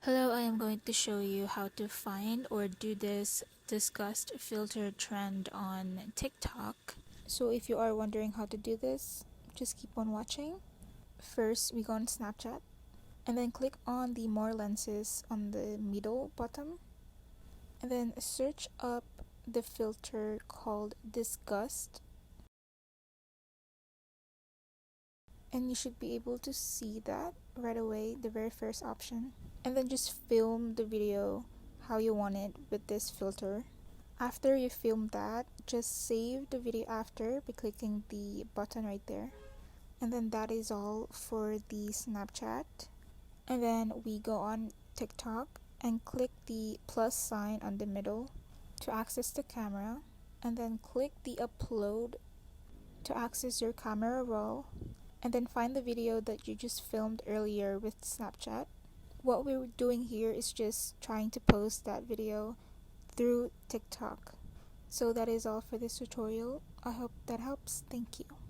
Hello, I am going to show you how to find or do this disgust filter trend on TikTok. So if you are wondering how to do this, just keep on watching. First, we go on Snapchat and then click on the more lenses on the middle bottom and then search up the filter called Disgust, and you should be able to see that right away, the very first option, and then just film the video how you want it with this filter. After you film that, just save the video after by clicking the button right there. And then that is all for the Snapchat. And then we go on TikTok and click the plus sign on the middle to access the camera. And then click the upload to access your camera roll. And then find the video that you just filmed earlier with Snapchat. What we're doing here is just trying to post that video through TikTok. So that is all for this tutorial. I hope that helps. Thank you.